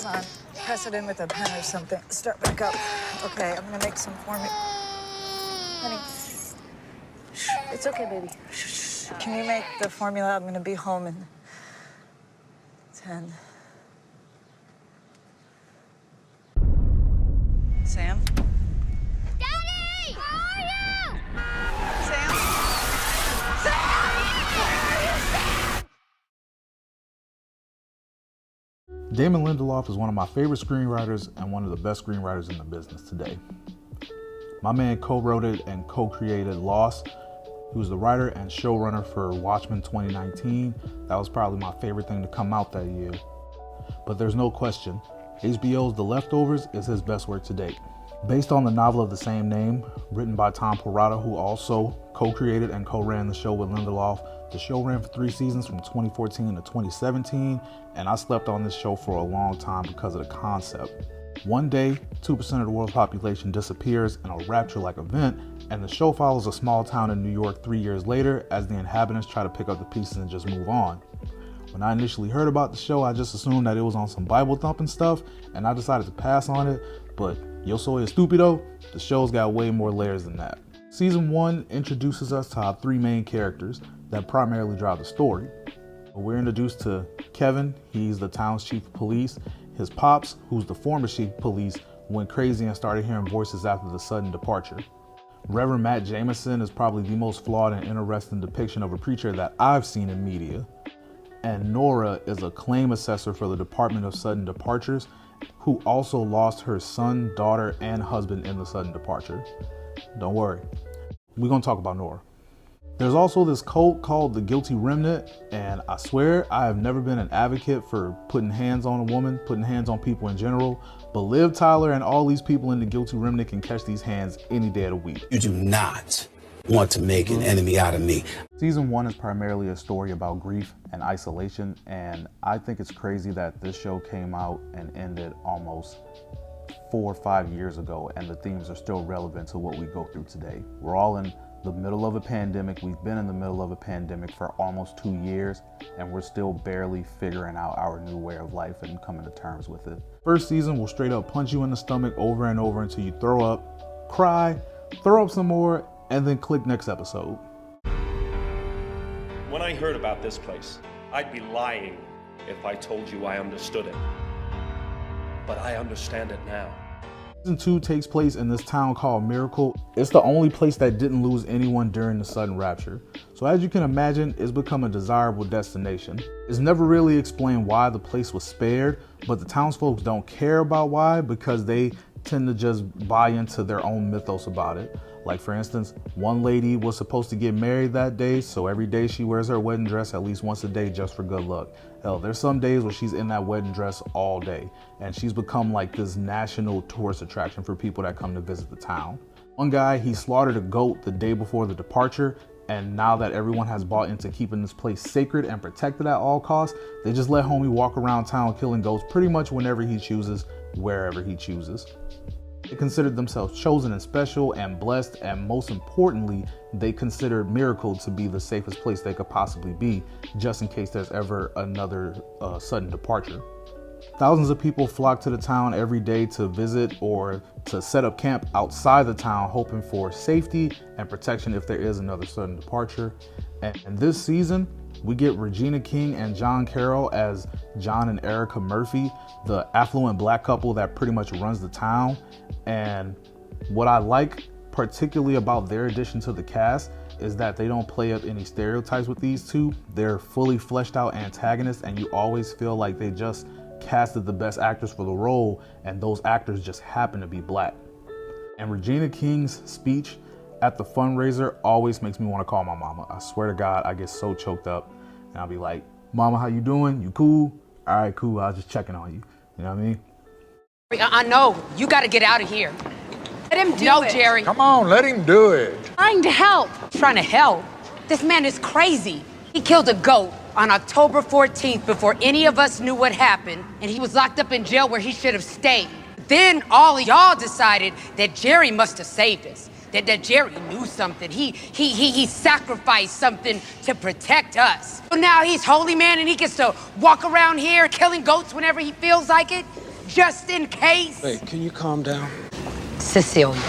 Hold on. Press it in with a pen or something. Start back up. Okay, I'm gonna make some formula. Honey. It's okay, baby. Can you make the formula? I'm gonna be home in 10. Sam? Daddy! Where are you? Sam? Damon Lindelof is one of my favorite screenwriters and one of the best screenwriters in the business today. My man co-wrote it and co-created Lost. He was the writer and showrunner for Watchmen 2019. That was probably my favorite thing to come out that year. But there's no question, HBO's The Leftovers is his best work to date. Based on the novel of the same name, written by Tom Perrotta, who also co-created and co-ran the show with Lindelof, the show ran for 3 seasons from 2014 to 2017, and I slept on this show for a long time because of the concept. One day, 2% of the world's population disappears in a rapture-like event, and the show follows a small town in New York 3 years later as the inhabitants try to pick up the pieces and just move on. When I initially heard about the show, I just assumed that it was on some Bible thumping stuff, and I decided to pass on it, but yo soy estupido, the show's got way more layers than that. Season 1 introduces us to our 3 main characters that primarily drive the story. We're introduced to Kevin, he's the town's chief of police. His pops, who's the former chief of police, went crazy and started hearing voices after the sudden departure. Reverend Matt Jameson is probably the most flawed and interesting depiction of a preacher that I've seen in media. And Nora is a claim assessor for the Department of Sudden Departures, who also lost her son, daughter, and husband in the sudden departure. Don't worry, we're gonna talk about Nora. There's also this cult called the Guilty Remnant, and I swear I have never been an advocate for putting hands on a woman, putting hands on people in general, but Liv Tyler and all these people in the Guilty Remnant can catch these hands any day of the week. You do not want to make an enemy out of me. Season 1 is primarily a story about grief and isolation, and I think it's crazy that this show came out and ended almost 4 or 5 years ago, and the themes are still relevant to what we go through today. We're all in the middle of a pandemic. We've been in the middle of a pandemic for almost 2 years, and we're still barely figuring out our new way of life and coming to terms with it. First season will straight up punch you in the stomach over and over until you throw up, cry, throw up some more, and then click next episode. When I heard about this place, I'd be lying if I told you I understood it. But I understand it now. Season 2 takes place in this town called Miracle. It's the only place that didn't lose anyone during the sudden rapture. So as you can imagine, it's become a desirable destination. It's never really explained why the place was spared, but the townsfolk don't care about why because they tend to just buy into their own mythos about it. Like for instance, one lady was supposed to get married that day, so every day she wears her wedding dress at least once a day just for good luck. Hell, there's some days where she's in that wedding dress all day, and she's become like this national tourist attraction for people that come to visit the town. One guy, he slaughtered a goat the day before the departure, and now that everyone has bought into keeping this place sacred and protected at all costs, they just let homie walk around town killing goats pretty much whenever he chooses, wherever he chooses. They considered themselves chosen and special and blessed, and most importantly, they considered Miracle to be the safest place they could possibly be, just in case there's ever another sudden departure. Thousands of people flock to the town every day to visit or to set up camp outside the town, hoping for safety and protection if there is another sudden departure. And this season, we get Regina King and John Carroll as John and Erica Murphy, the affluent black couple that pretty much runs the town. And what I like particularly about their addition to the cast is that they don't play up any stereotypes with these two. They're fully fleshed out antagonists, and you always feel like they just casted the best actors for the role, and those actors just happen to be black. And Regina King's speech at the fundraiser always makes me want to call my mama. I swear to God, I get so choked up and I'll be like, "Mama, how you doing? You cool? All right, cool. I was just checking on you." You know what I mean? I know. You got to get out of here. Let him do No, it. Jerry. Come on, let him do it. Trying to help. Trying to help. This man is crazy. He killed a goat on October 14th before any of us knew what happened, and he was locked up in jail where he should have stayed. Then all of y'all decided that Jerry must have saved us. That Jerry knew something. He sacrificed something to protect us. So now he's holy man and he gets to walk around here killing goats whenever he feels like it. just in case. Hey, can you calm down? Cecilia,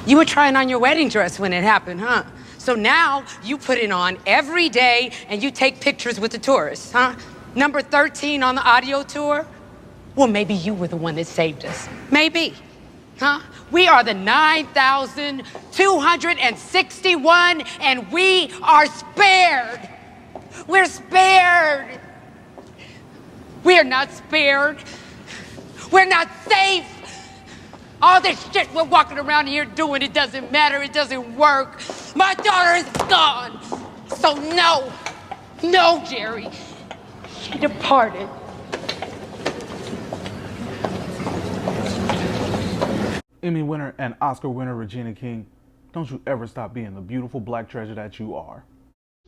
you were trying on your wedding dress when it happened, huh? So now you put it on every day and you take pictures with the tourists, huh? Number 13 on the audio tour? Well, maybe you were the one that saved us. Maybe, huh? We are the 9,261 and we are spared. We're spared. We are not spared. We're not safe. All this shit we're walking around here doing, it doesn't matter, it doesn't work. My daughter is gone. So no, Jerry. She departed. Emmy winner and Oscar winner Regina King, don't you ever stop being the beautiful black treasure that you are.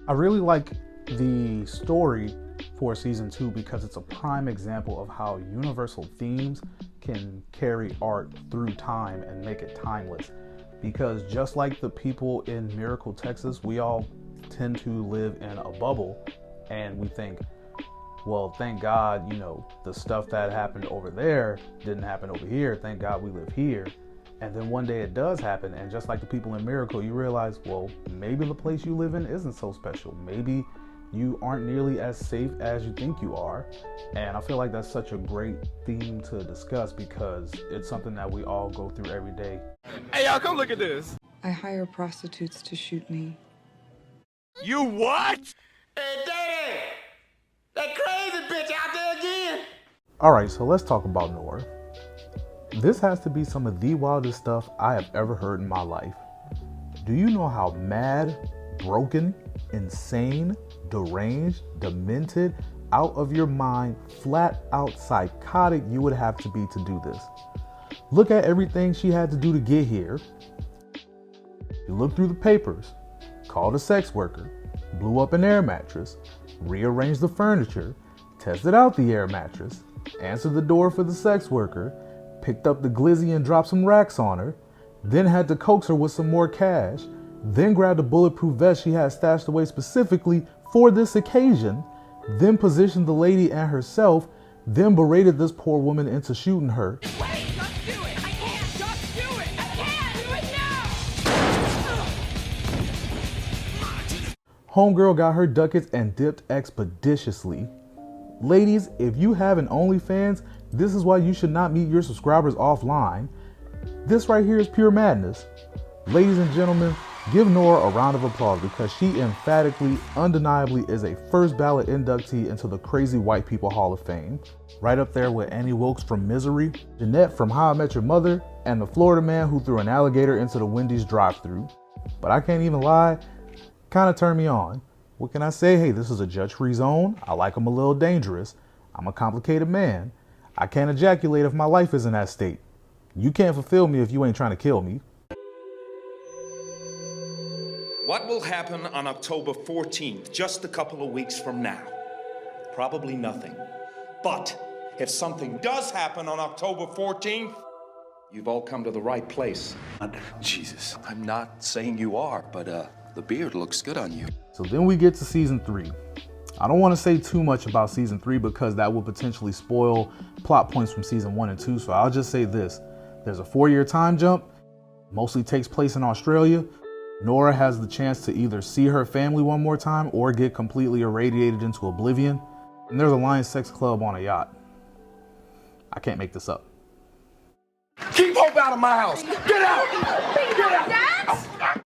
I really like the story for season 2 because it's a prime example of how universal themes can carry art through time and make it timeless. Because just like the people in Miracle, Texas, we all tend to live in a bubble and we think, well, thank God, the stuff that happened over there didn't happen over here. Thank God we live here. And then one day it does happen. And just like the people in Miracle, you realize, well, maybe the place you live in isn't so special. Maybe you aren't nearly as safe as you think you are. And I feel like that's such a great theme to discuss because it's something that we all go through every day. Hey, y'all, come look at this. I hire prostitutes to shoot me. You what? Hey, Daddy! That crazy bitch out there again! All right, so let's talk about Nora. This has to be some of the wildest stuff I have ever heard in my life. Do you know how mad, broken, insane, deranged, demented, out of your mind, flat out psychotic you would have to be to do this? Look at everything she had to do to get here. You look through the papers, called a sex worker, blew up an air mattress, rearranged the furniture, tested out the air mattress, answered the door for the sex worker, picked up the glizzy and dropped some racks on her, then had to coax her with some more cash, then grabbed a bulletproof vest she had stashed away specifically for this occasion, then positioned the lady and herself, then berated this poor woman into shooting her. Wait, just do it. I can't. Just do it. I can't. Do it now. Homegirl got her ducats and dipped expeditiously. Ladies, if you have an OnlyFans, this is why you should not meet your subscribers offline. This right here is pure madness. Ladies and gentlemen, give Nora a round of applause because she emphatically, undeniably is a first ballot inductee into the Crazy White People Hall of Fame. Right up there with Annie Wilkes from Misery, Jeanette from How I Met Your Mother, and the Florida man who threw an alligator into the Wendy's drive-thru. But I can't even lie, kind of turned me on. What can I say? Hey, this is a judge-free zone. I like them a little dangerous. I'm a complicated man. I can't ejaculate if my life is in that state. You can't fulfill me if you ain't trying to kill me. What will happen on October 14th, just a couple of weeks from now? Probably nothing. But if something does happen on October 14th, you've all come to the right place. Jesus. I'm not saying you are, but the beard looks good on you. So then we get to season 3. I don't want to say too much about season 3 because that will potentially spoil plot points from season 1 and 2. So I'll just say this. There's a 4-year time jump, mostly takes place in Australia. Nora has the chance to either see her family one more time or get completely irradiated into oblivion. And there's a Lion Sex Club on a yacht. I can't make this up. Keep Hope out of my house! Get out! Get out!